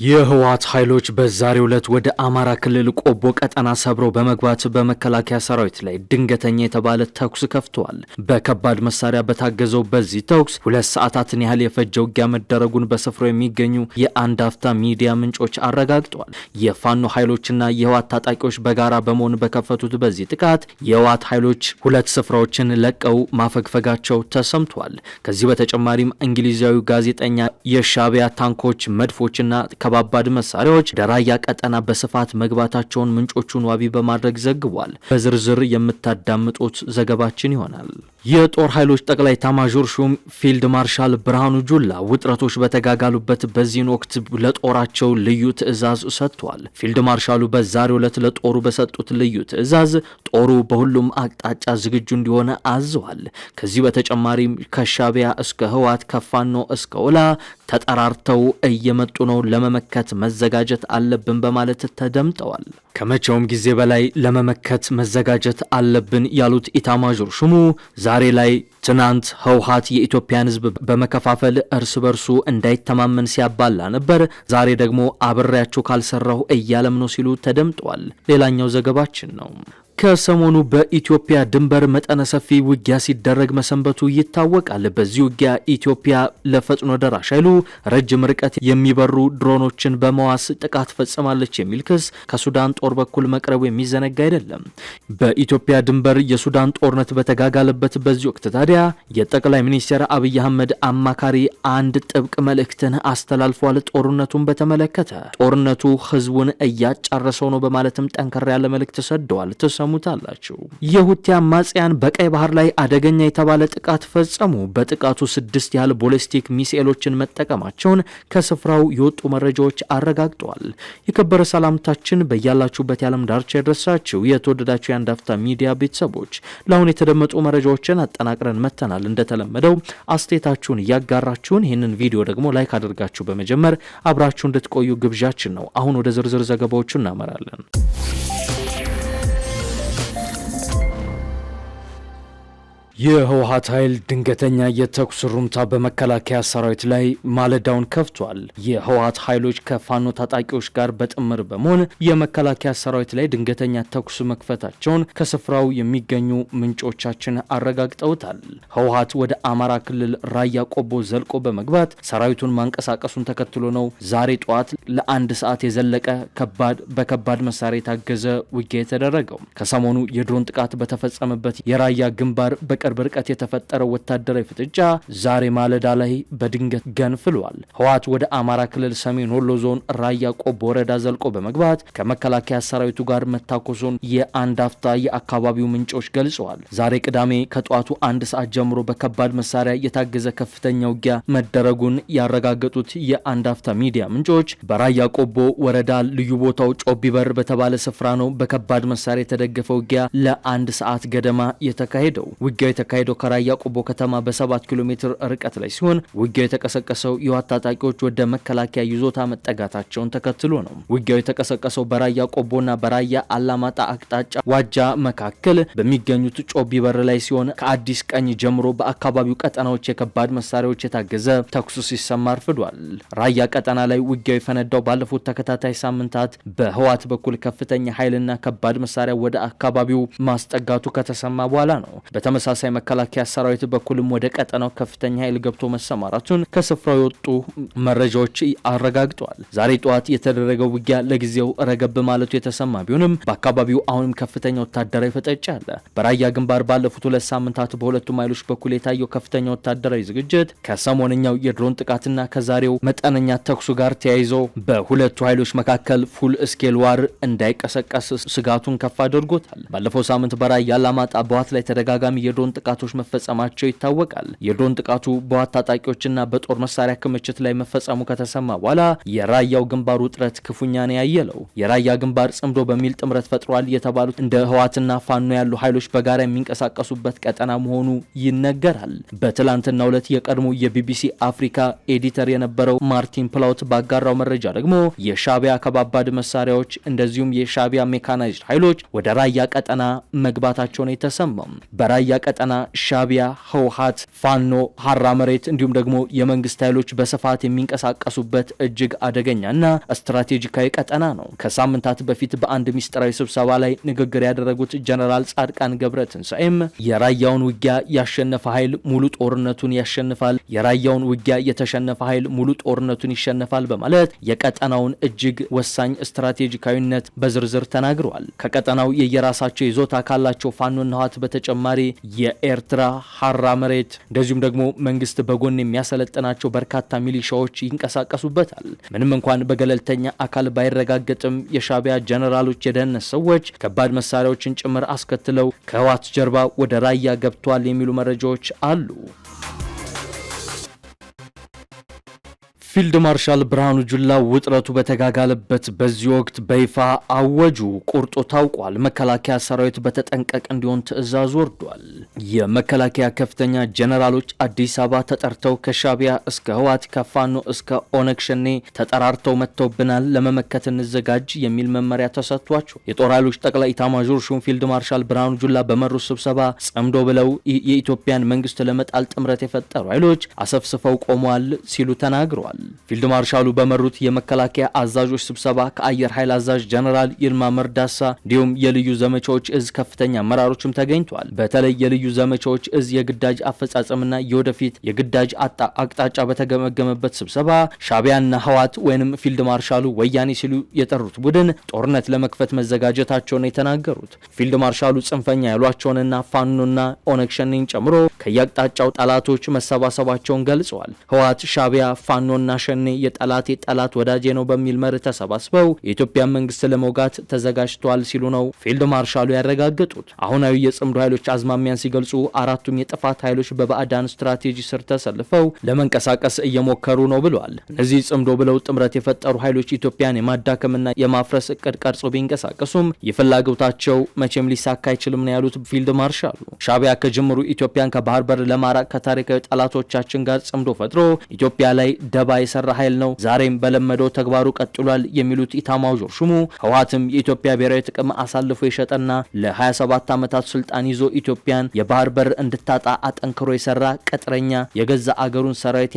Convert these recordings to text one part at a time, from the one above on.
የህወሓት ኃይሎች በዛሬው ዕለት ወደ አማራ ክልል ቆቦ ቀጠና ሰብረው በመግባት በመከላከያ ሰራዊት ላይ ድንገተኛ የተባለ ተኩስ ከፍተዋል። በከባድ መሳሪያ በታገዘው በዚህ ተኩስ 2 ሰዓታትን ያህል የፈጀ ውጊያ መደረጉን በስፍራው የሚገኙ የአንድ አፍታ ሚዲያ ምንጮች አረጋግጠዋል። የፋኖ ኃይሎችና የህወሓት ታጣቂዎች በጋራ በመሆን በከፈቱት በዚህ ጥቃት የህወሓት ኃይሎች 2 ስፍራዎችን ለቀው ማፈግፈጋቸው ተሰምቷል። ከዚህ በተጨማሪም እንግሊዛዊ ጋዜጠኛ የሻዕቢያ ታንኮች፣ መድፎችና ከባባድ መሳሪያዎች ደራያ ቀጠና በስፋት መግባታቸውን ምንጮቹን ዋቢ በማድረግ ዘግቧል። በዝርዝር የምታዳምጡት ዘገባችን ይሆናል። የጦር ኃይሎች ጠቅላይ ኤታማዦር ሹም ፊልድ ማርሻል ብርሃኑ ጁላ ውጥረቶች በተጋጋሉበት በዚህን ወቅት ለጦራቸው ልዩ ትዕዛዝ ሰጥቷል። ፊልድ ማርሻሉ በዛሬው ዕለት ለጦሩ በሰጡት ልዩ ትዕዛዝ ጦሩ በሁሉም አቅጣጫ ዝግጁ እንዲሆን አዘዋል። ከዚህ በተጨማሪም ከሻዕቢያ እስከ ህወሓት ከፋኖ እስከ ወላ ተጠራርተው እየመጡ ነው፣ ለመመከት መዘጋጀት አለብን በማለት ተደምጠዋል። ከመቼውም ጊዜ በላይ ለመመከት መዘጋጀት አለብን ያሉት ኢታማዦር ሹሙ ዛሬ ላይ ትናንት ህወሓት የኢትዮጵያን ህዝብ በመከፋፈል እርስ በርሱ እንዳይተማመን ሲያባላ ነበር፣ ዛሬ ደግሞ አብሬያቸው ካልሰራሁ እያለም ነው ሲሉ ተደምጠዋል። ሌላኛው ዘገባችን ነው። ከሰሞኑ በኢትዮጵያ ድንበር መጠነ ሰፊ ውጊያ ሲደረግ መሰንበቱ ይታወቃል። በዚህ ውጊያ ኢትዮጵያ ለፈጥኖ ደራሽ ኃይሉ ረጅም ርቀት የሚበሩ ድሮኖችን በመዋስ ጥቃት ፈጽማለች የሚል ክስ ከሱዳን ጦር በኩል መቅረቡ የሚዘነጋ አይደለም። በኢትዮጵያ ድንበር የሱዳን ጦርነት በተጋጋለበት በዚህ ወቅት ታዲያ የጠቅላይ ሚኒስትር አብይ አህመድ አማካሪ አንድ ጥብቅ መልእክትን አስተላልፏል። ጦርነቱን በተመለከተ ጦርነቱ ህዝቡን እያጫረሰው ነው በማለትም ጠንከር ያለ መልእክት ሰደዋል። ሙታላችሁ የሁቲ አማጽያን በቀይ ባህር ላይ አደገኛ የተባለ ጥቃት ፈጸሙ። በጥቃቱ 6 ያህል ቦሊስቲክ ሚሳኤሎችን መጠቀማቸውን ከስፍራው የወጡ መረጃዎች አረጋግጠዋል። የከበረ ሰላምታችን በያላችሁበት የዓለም ዳርቻ ይድረሳችሁ። የተወደዳችሁ የአንድ አፍታ ሚዲያ ቤተሰቦች ለአሁን የተደመጡ መረጃዎችን አጠናቅረን መተናል። እንደተለመደው አስተያየታችሁን እያጋራችሁን ይህንን ቪዲዮ ደግሞ ላይክ አድርጋችሁ በመጀመር አብራችሁ እንድትቆዩ ግብዣችን ነው። አሁን ወደ ዝርዝር ዘገባዎቹ እናመራለን። የህወሓት ኃይል ድንገተኛ የተኩስ ሩምታ በመከላከያ ሰራዊት ላይ ማለዳውን ከፍቷል። የህወሓት ኃይሎች ከፋኖ ታጣቂዎች ጋር በጥምር በመሆን የመከላከያ ሰራዊት ላይ ድንገተኛ ተኩስ መክፈታቸውን ከስፍራው የሚገኙ ምንጮቻችን አረጋግጠውታል። ህወሓት ወደ አማራ ክልል ራያ ቆቦ ዘልቆ በመግባት ሰራዊቱን ማንቀሳቀሱን ተከትሎ ነው ዛሬ ጠዋት ለ1 ሰዓት የዘለቀ በከባድ መሳሪያ የታገዘ ውጊያ የተደረገው። ከሰሞኑ የድሮን ጥቃት በተፈጸመበት የራያ ግንባር ቅርብ ርቀት የተፈጠረው ወታደራዊ ፍጥጫ ዛሬ ማለዳ ላይ በድንገት ገንፍሏል። ህወሓት ወደ አማራ ክልል ሰሜን ወሎ ዞን ራያ ቆቦ ወረዳ ዘልቆ በመግባት ከመከላከያ ሰራዊቱ ጋር መታኮሱን የአንድ አፍታ የአካባቢው ምንጮች ገልጸዋል። ዛሬ ቅዳሜ ከጠዋቱ 1 ሰዓት ጀምሮ በከባድ መሳሪያ የታገዘ ከፍተኛ ውጊያ መደረጉን ያረጋገጡት የአንድ አፍታ ሚዲያ ምንጮች በራያ ቆቦ ወረዳ ልዩ ቦታው ጮቢበር በተባለ ስፍራ ነው በከባድ መሳሪያ የተደገፈ ውጊያ ለ1 ሰዓት ገደማ የተካሄደው። ውጊያው የተካሄደው ከራያ ቆቦ ከተማ በ7 ኪሎ ሜትር ርቀት ላይ ሲሆን ውጊያው የተቀሰቀሰው የህወሓት ታጣቂዎች ወደ መከላከያ ይዞታ መጠጋታቸውን ተከትሎ ነው። ውጊያው የተቀሰቀሰው በራያ ቆቦና በራያ አላማጣ አቅጣጫ ዋጃ መካከል በሚገኙት ጮቢ በር ላይ ሲሆን ከአዲስ ቀኝ ጀምሮ በአካባቢው ቀጠናዎች የከባድ መሳሪያዎች የታገዘ ተኩስ ሲሰማ አርፍዷል። ራያ ቀጠና ላይ ውጊያው የፈነዳው ባለፉት ተከታታይ ሳምንታት በህወሓት በኩል ከፍተኛ ኃይልና ከባድ መሳሪያ ወደ አካባቢው ማስጠጋቱ ከተሰማ በኋላ ነው። በተመሳሳይ መከላከያ ሰራዊት በኩልም ወደ ቀጠናው ከፍተኛ ኃይል ገብቶ መሰማራቱን ከስፍራው የወጡ መረጃዎች አረጋግጠዋል። ዛሬ ጠዋት የተደረገው ውጊያ ለጊዜው ረገብ ማለቱ የተሰማ ቢሆንም በአካባቢው አሁንም ከፍተኛ ወታደራዊ ፍጥጫ አለ። በራያ ግንባር ባለፉት 2 ሳምንታት በሁለቱም ኃይሎች በኩል የታየው ከፍተኛ ወታደራዊ ዝግጅት ከሰሞነኛው የድሮን ጥቃትና ከዛሬው መጠነኛ ተኩሱ ጋር ተያይዞ በሁለቱ ኃይሎች መካከል ፉል ስኬል ዋር እንዳይቀሰቀስ ስጋቱን ከፍ አድርጎታል። ባለፈው ሳምንት በራያ አላማጣ በዋት ላይ ተደጋጋሚ የድሮን ጥቃቶች መፈጸማቸው ይታወቃል። የድሮን ጥቃቱ በህወሓት ታጣቂዎችና በጦር መሳሪያ ክምችት ላይ መፈጸሙ ከተሰማ በኋላ የራያው ግንባር ውጥረት ክፉኛ ነው ያየለው። የራያ ግንባር ጽምዶ በሚል ጥምረት ፈጥሯል የተባሉት እንደ ህወሓትና ፋኖ ያሉ ኃይሎች በጋራ የሚንቀሳቀሱበት ቀጠና መሆኑ ይነገራል። በትላንትናው ዕለት የቀድሞ የቢቢሲ አፍሪካ ኤዲተር የነበረው ማርቲን ፕላውት ባጋራው መረጃ ደግሞ የሻዕቢያ ከባባድ መሳሪያዎች እንደዚሁም የሻዕቢያ ሜካናይዝድ ኃይሎች ወደ ራያ ቀጠና መግባታቸው ነው የተሰማው። በራያ ቀጠና ቀጠና ሻቢያ፣ ህወሓት፣ ፋኖ፣ ሀራ መሬት እንዲሁም ደግሞ የመንግስት ኃይሎች በስፋት የሚንቀሳቀሱበት እጅግ አደገኛና ስትራቴጂካዊ ቀጠና ነው። ከሳምንታት በፊት በአንድ ሚስጥራዊ ስብሰባ ላይ ንግግር ያደረጉት ጀነራል ጻድቃን ገብረትንሳኤም የራያውን ውጊያ ያሸነፈ ኃይል ሙሉ ጦርነቱን ያሸንፋል፣ የራያውን ውጊያ የተሸነፈ ኃይል ሙሉ ጦርነቱን ይሸነፋል በማለት የቀጠናውን እጅግ ወሳኝ ስትራቴጂካዊነት በዝርዝር ተናግረዋል። ከቀጠናው የየራሳቸው ይዞታ ካላቸው ፋኖና ህወሓት በተጨማሪ የኤርትራ ሀራ መሬት እንደዚሁም ደግሞ መንግስት በጎን የሚያሰለጥናቸው በርካታ ሚሊሻዎች ይንቀሳቀሱበታል። ምንም እንኳን በገለልተኛ አካል ባይረጋገጥም የሻቢያ ጀነራሎች የደህንነት ሰዎች ከባድ መሳሪያዎችን ጭምር አስከትለው ከህወሓት ጀርባ ወደ ራያ ገብተዋል የሚሉ መረጃዎች አሉ። ፊልድ ማርሻል ብርሃኑ ጁላ ውጥረቱ በተጋጋለበት በዚህ ወቅት በይፋ አወጁ። ቁርጡ ታውቋል። መከላከያ ሰራዊት በተጠንቀቅ እንዲሆን ትዕዛዝ ወርዷል። የመከላከያ ከፍተኛ ጀነራሎች አዲስ አበባ ተጠርተው ከሻቢያ እስከ ህወሓት ከፋኖ እስከ ኦነግ ሸኔ ተጠራርተው መጥተውብናል፣ ለመመከት እንዘጋጅ የሚል መመሪያ ተሰጥቷቸው የጦር ኃይሎች ጠቅላይ ኢታማዦር ሹም ፊልድ ማርሻል ብርሃኑ ጁላ በመሩት ስብሰባ ጸምዶ ብለው የኢትዮጵያን መንግስት ለመጣል ጥምረት የፈጠሩ ኃይሎች አሰፍስፈው ቆመዋል ሲሉ ተናግረዋል። ፊልድ ማርሻሉ በመሩት የመከላከያ አዛዦች ስብሰባ ከአየር ኃይል አዛዥ ጀነራል ይልማ መርዳሳ እንዲሁም የልዩ ዘመቻዎች እዝ ከፍተኛ አመራሮችም ተገኝተዋል። በተለይ የልዩ ዘመቻዎች እዝ የግዳጅ አፈጻጸምና የወደፊት የግዳጅ አቅጣጫ በተገመገመበት ስብሰባ ሻቢያና ህወሓት ወይንም ፊልድ ማርሻሉ ወያኔ ሲሉ የጠሩት ቡድን ጦርነት ለመክፈት መዘጋጀታቸውን የተናገሩት ፊልድ ማርሻሉ ጽንፈኛ ያሏቸውንና ፋኖና ኦነግ ሸኔን ጨምሮ ከያቅጣጫው ጠላቶች መሰባሰባቸውን ገልጸዋል። ህወሓት፣ ሻቢያ፣ ፋኖና ሸኔ የጠላት ወዳጄ ነው በሚል መርህ ተሰባስበው የኢትዮጵያ መንግስት ለመውጋት ተዘጋጅተዋል ሲሉ ነው ፊልድ ማርሻሉ ያረጋገጡት። አሁናዊ የጽምዶ ኃይሎች አዝማሚያን ሲገልጹ አራቱም የጥፋት ኃይሎች በባዕዳን ስትራቴጂ ስር ተሰልፈው ለመንቀሳቀስ እየሞከሩ ነው ብለዋል። እነዚህ ጽምዶ ብለው ጥምረት የፈጠሩ ኃይሎች ኢትዮጵያን የማዳከምና የማፍረስ እቅድ ቀርጾ ቢንቀሳቀሱም የፍላጎታቸው መቼም ሊሳካ አይችልም ነው ያሉት ፊልድ ማርሻሉ። ሻቢያ ከጅምሩ ኢትዮጵያን ከባህር በር ለማራቅ ከታሪካዊ ጠላቶቻችን ጋር ጽምዶ ፈጥሮ ኢትዮጵያ ላይ ደባ የሰራ ኃይል ነው። ዛሬም በለመደው ተግባሩ ቀጥሏል የሚሉት ኢታማዦር ሹሙ ህወሓትም የኢትዮጵያ ብሔራዊ ጥቅም አሳልፎ የሸጠና ለ27 ዓመታት ስልጣን ይዞ ኢትዮጵያን የባህር በር እንድታጣ አጠንክሮ የሰራ ቅጥረኛ የገዛ አገሩን ሰራዊት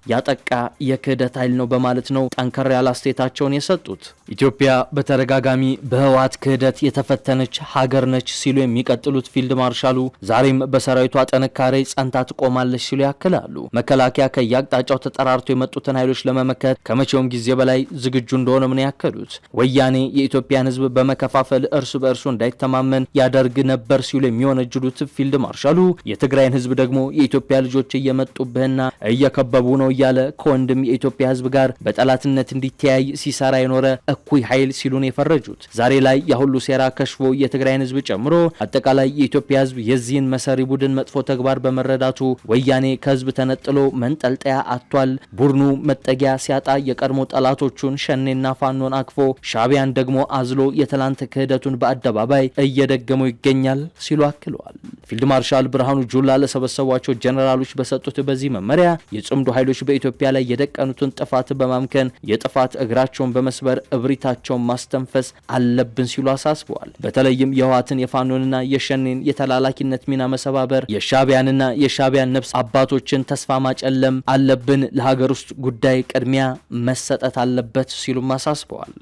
ያጠቃ የክህደት ኃይል ነው በማለት ነው ጠንከር ያለ አስተያየታቸውን የሰጡት። ኢትዮጵያ በተደጋጋሚ በህወሓት ክህደት የተፈተነች ሀገር ነች ሲሉ የሚቀጥሉት ፊልድ ማርሻሉ ዛሬም በሰራዊቷ ጥንካሬ ጸንታ ትቆማለች ሲሉ ያክላሉ። መከላከያ ከያቅጣጫው ተጠራርቶ የመጡትን ኃይሎች ለመመከት ከመቼውም ጊዜ በላይ ዝግጁ እንደሆነ ምን ያከሉት። ወያኔ የኢትዮጵያን ህዝብ በመከፋፈል እርሱ በእርሱ እንዳይተማመን ያደርግ ነበር ሲሉ የሚወነጅሉት ፊልድ ማርሻሉ የትግራይን ህዝብ ደግሞ የኢትዮጵያ ልጆች እየመጡብህና እየከበቡ ነው እያለ ከወንድም የኢትዮጵያ ህዝብ ጋር በጠላትነት እንዲተያይ ሲሰራ የኖረ እኩይ ኃይል ሲሉ ነው የፈረጁት። ዛሬ ላይ ያሁሉ ሴራ ከሽፎ የትግራይን ህዝብ ጨምሮ አጠቃላይ የኢትዮጵያ ህዝብ የዚህን መሰሪ ቡድን መጥፎ ተግባር በመረዳቱ ወያኔ ከህዝብ ተነጥሎ መንጠልጠያ አጥቷል። ቡድኑ መጠጊያ ሲያጣ የቀድሞ ጠላቶቹን ሸኔና ፋኖን አክፎ ሻቢያን ደግሞ አዝሎ የትላንት ክህደቱን በአደባባይ እየደገመው ይገኛል ሲሉ አክለዋል። ፊልድ ማርሻል ብርሃኑ ጁላ ለሰበሰቧቸው ጀነራሎች በሰጡት በዚህ መመሪያ የጽምዶ ኃይሎች በኢትዮጵያ ላይ የደቀኑትን ጥፋት በማምከን የጥፋት እግራቸውን በመስበር እብሪታቸውን ማስተንፈስ አለብን ሲሉ አሳስበዋል። በተለይም የህወሓትን የፋኖንና የሸኔን የተላላኪነት ሚና መሰባበር፣ የሻቢያንና የሻቢያን ነፍስ አባቶችን ተስፋ ማጨለም አለብን፣ ለሀገር ውስጥ ጉዳይ ቅድሚያ መሰጠት አለበት ሲሉም አሳስበዋል።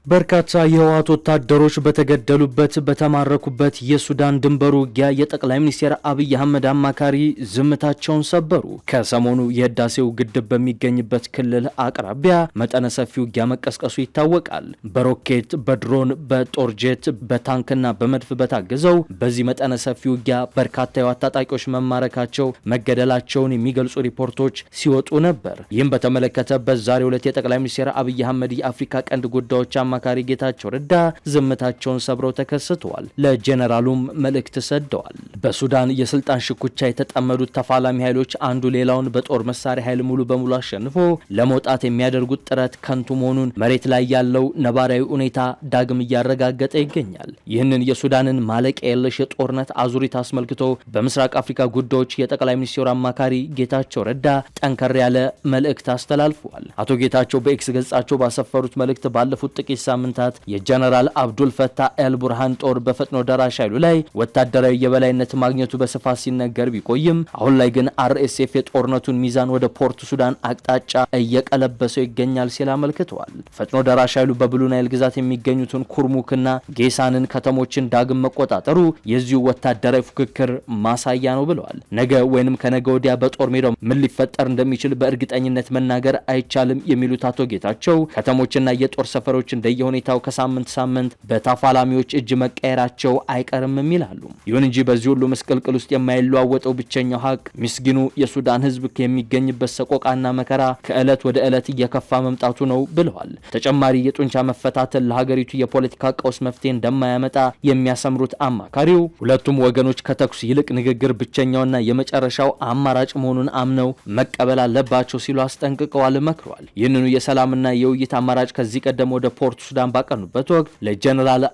በርካታ የህወሓት ወታደሮች በተገደሉበት በተማረኩበት የሱዳን ድንበር ውጊያ የጠቅላይ ሚኒስትር አብይ አህመድ አማካሪ ዝምታቸውን ሰበሩ። ከሰሞኑ የህዳሴው ግድብ በሚገኝበት ክልል አቅራቢያ መጠነ ሰፊ ውጊያ መቀስቀሱ ይታወቃል። በሮኬት፣ በድሮን፣ በጦር ጄት፣ በታንክና በመድፍ በታገዘው በዚህ መጠነ ሰፊ ውጊያ በርካታ የህወሓት ታጣቂዎች መማረካቸው፣ መገደላቸውን የሚገልጹ ሪፖርቶች ሲወጡ ነበር። ይህም በተመለከተ በዛሬው ዕለት የጠቅላይ ሚኒስትር አብይ አህመድ የአፍሪካ ቀንድ ጉዳዮች አማካሪ ጌታቸው ረዳ ዝምታቸውን ሰብረው ተከስተዋል። ለጄኔራሉም መልእክት ሰደዋል። በሱዳን የስልጣን ሽኩቻ የተጠመዱት ተፋላሚ ኃይሎች አንዱ ሌላውን በጦር መሳሪያ ኃይል ሙሉ በሙሉ አሸንፎ ለመውጣት የሚያደርጉት ጥረት ከንቱ መሆኑን መሬት ላይ ያለው ነባራዊ ሁኔታ ዳግም እያረጋገጠ ይገኛል። ይህንን የሱዳንን ማለቂያ የለሽ የጦርነት አዙሪት አስመልክቶ በምስራቅ አፍሪካ ጉዳዮች የጠቅላይ ሚኒስትሩ አማካሪ ጌታቸው ረዳ ጠንከር ያለ መልእክት አስተላልፈዋል። አቶ ጌታቸው በኤክስ ገጻቸው ባሰፈሩት መልእክት ባለፉት ጥቂት ሳምንታት የጀነራል አብዱል ፈታህ አልቡርሃን ጦር በፈጥኖ ደራሽ ኃይሉ ላይ ወታደራዊ የበላይነት ማግኘቱ በስፋት ሲነገር ቢቆይም አሁን ላይ ግን አርኤስኤፍ የጦርነቱን ሚዛን ወደ ፖርት ሱዳን አቅጣጫ እየቀለበሰው ይገኛል ሲል አመልክተዋል። ፈጥኖ ደራሽ ኃይሉ በብሉ ናይል ግዛት የሚገኙትን ኩርሙክና ጌሳንን ከተሞችን ዳግም መቆጣጠሩ የዚሁ ወታደራዊ ፉክክር ማሳያ ነው ብለዋል። ነገ ወይንም ከነገ ወዲያ በጦር ሜዳው ምን ሊፈጠር እንደሚችል በእርግጠኝነት መናገር አይቻልም የሚሉት አቶ ጌታቸው ከተሞችና የጦር ሰፈሮች እንደየሁኔታው ከሳምንት ሳምንት በተፋላሚዎች እጅ መቀየራቸው አይቀርም ይላሉ። ይሁን እንጂ በዚህ ሁሉ መስቀልቅል ውስጥ የማይለዋወጠው ብቸኛው ሀቅ ምስኪኑ የሱዳን ህዝብ የሚገኝበት ሰቆቃና መከራ ከዕለት ወደ ዕለት እየከፋ መምጣቱ ነው ብለዋል። ተጨማሪ የጡንቻ መፈታተል ለሀገሪቱ የፖለቲካ ቀውስ መፍትሄ እንደማያመጣ የሚያሰምሩት አማካሪው ሁለቱም ወገኖች ከተኩስ ይልቅ ንግግር ብቸኛውና የመጨረሻው አማራጭ መሆኑን አምነው መቀበል አለባቸው ሲሉ አስጠንቅቀዋል፣ መክረዋል። ይህንኑ የሰላምና የውይይት አማራጭ ከዚህ ቀደም ወደ ፖርት ሱዳን ባቀኑበት ወቅት ለጀነራል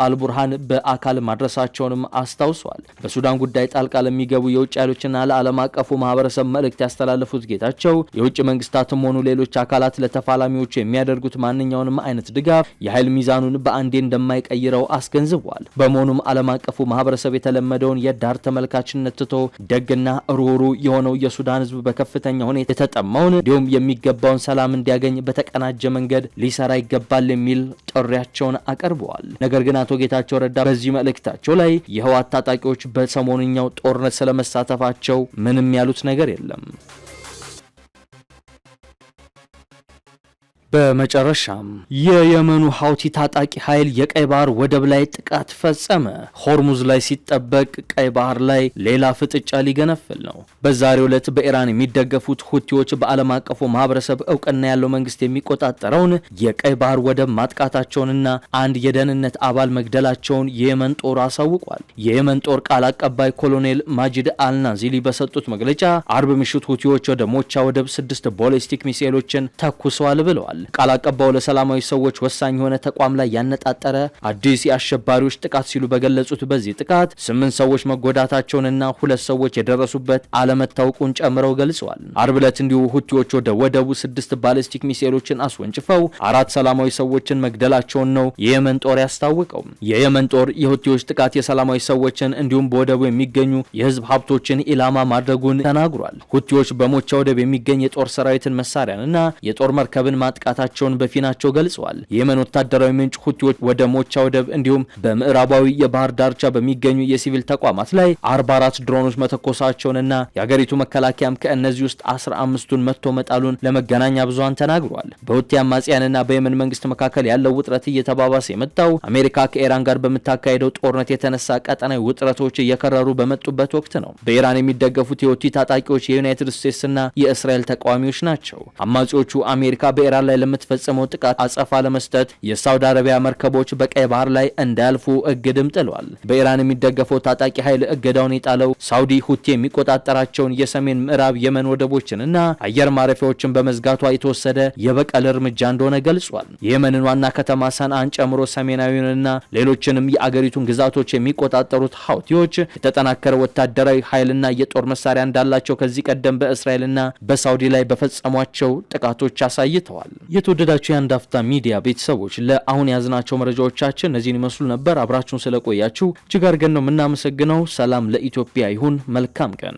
አልቡርሃን በአካል ማድረሳቸውንም አስታውሰዋል። በሱዳን ጉዳይ ጣልቃ ለሚገቡ የውጭ ኃይሎችና ለዓለም አቀፉ ማህበረሰብ መልእክት ያስተላለፉት ጌታቸው የውጭ መንግስታትም ሆኑ ሌሎች አካላት ለተፋላሚዎቹ የሚያደርጉት ማንኛውንም አይነት ድጋፍ የኃይል ሚዛኑን በአንዴ እንደማይቀይረው አስገንዝበዋል። በመሆኑም ዓለም አቀፉ ማህበረሰብ የተለመደውን የዳር ተመልካችነት ትቶ ደግና ሩሩ የሆነው የሱዳን ህዝብ በከፍተኛ ሁኔታ የተጠማውን እንዲሁም የሚገባውን ሰላም እንዲያገኝ በተቀናጀ መንገድ ሊሰራ ይገባል የሚል ጥሪያቸውን አቀርበዋል። ነገር ግን አቶ ጌታቸው ረዳ በዚህ መልእክታቸው ላይ የህወሓት ታጣቂዎች በሰሞንኛው ጦርነት ስለመሳተፋቸው ምንም ያሉት ነገር የለም። በመጨረሻም የየመኑ ሀውቲ ታጣቂ ኃይል የቀይ ባህር ወደብ ላይ ጥቃት ፈጸመ። ሆርሙዝ ላይ ሲጠበቅ ቀይ ባህር ላይ ሌላ ፍጥጫ ሊገነፍል ነው። በዛሬው ዕለት በኢራን የሚደገፉት ሁቲዎች በዓለም አቀፉ ማህበረሰብ እውቅና ያለው መንግስት የሚቆጣጠረውን የቀይ ባህር ወደብ ማጥቃታቸውንና አንድ የደህንነት አባል መግደላቸውን የየመን ጦር አሳውቋል። የየመን ጦር ቃል አቀባይ ኮሎኔል ማጂድ አልናዚሊ በሰጡት መግለጫ አርብ ምሽት ሁቲዎች ወደ ሞቻ ወደብ 6 ቦሊስቲክ ሚሳኤሎችን ተኩሰዋል ብለዋል። ቃል አቀባዩ ለሰላማዊ ሰዎች ወሳኝ የሆነ ተቋም ላይ ያነጣጠረ አዲስ የአሸባሪዎች ጥቃት ሲሉ በገለጹት በዚህ ጥቃት 8 ሰዎች መጎዳታቸውንና 2 ሰዎች የደረሱበት አለመታወቁን ጨምረው ገልጸዋል። አርብ ዕለት እንዲሁ ሁቲዎች ወደ ወደቡ 6 ባሊስቲክ ሚሳኤሎችን አስወንጭፈው 4 ሰላማዊ ሰዎችን መግደላቸውን ነው የየመን ጦር ያስታወቀው። የየመን ጦር የሁቲዎች ጥቃት የሰላማዊ ሰዎችን እንዲሁም በወደቡ የሚገኙ የህዝብ ሀብቶችን ኢላማ ማድረጉን ተናግሯል። ሁቲዎች በሞቻ ወደብ የሚገኝ የጦር ሰራዊትን መሳሪያንና የጦር መርከብን ማጥቃታቸውን በፊናቸው ገልጸዋል። የየመን ወታደራዊ ምንጭ ሁቲዎች ወደ ሞቻ ወደብ እንዲሁም በምዕራባዊ የባህር ዳርቻ በሚገኙ የሲቪል ተቋማት ላይ 44 ድሮኖች መተኮሳቸውንና የሀገሪቱ መከላከያም ከእነዚህ ውስጥ 15ቱን መጥቶ መጣሉን ለመገናኛ ብዙሃን ተናግሯል። በሁቲ አማጽያንና በየመን መንግስት መካከል ያለው ውጥረት እየተባባሰ የመጣው አሜሪካ ከኢራን ጋር በምታካሄደው ጦርነት የተነሳ ቀጠናዊ ውጥረቶች እየከረሩ በመጡበት ወቅት ነው። በኢራን የሚደገፉት የሁቲ ታጣቂዎች የዩናይትድ ስቴትስና የእስራኤል ተቃዋሚዎች ናቸው። አማጺዎቹ አሜሪካ በኢራን ላይ ለምትፈጸመው ጥቃት አጸፋ ለመስጠት የሳውዲ አረቢያ መርከቦች በቀይ ባህር ላይ እንዳያልፉ እግድም ጥሏል። በኢራን የሚደገፈው ታጣቂ ኃይል እገዳውን የጣለው ሳውዲ ሁቲ የሚቆጣጠራቸውን የሰሜን ምዕራብ የመን ወደቦችንና አየር ማረፊያዎችን በመዝጋቷ የተወሰደ የበቀል እርምጃ እንደሆነ ገልጿል። የየመንን ዋና ከተማ ሰንዓን ጨምሮ ሰሜናዊውንና ሌሎችንም የአገሪቱን ግዛቶች የሚቆጣጠሩት ሀውቲዎች የተጠናከረ ወታደራዊ ኃይልና የጦር መሳሪያ እንዳላቸው ከዚህ ቀደም በእስራኤልና በሳውዲ ላይ በፈጸሟቸው ጥቃቶች አሳይተዋል። የተወደዳችሁ የአንድ አፍታ ሚዲያ ቤተሰቦች ለአሁን ያዝናቸው መረጃዎቻችን እነዚህን ይመስሉ ነበር። አብራችሁን ስለቆያችሁ እጅግ አድርገን ነው የምናመሰግነው። ሰላም ለኢትዮጵያ ይሁን። መልካም ቀን።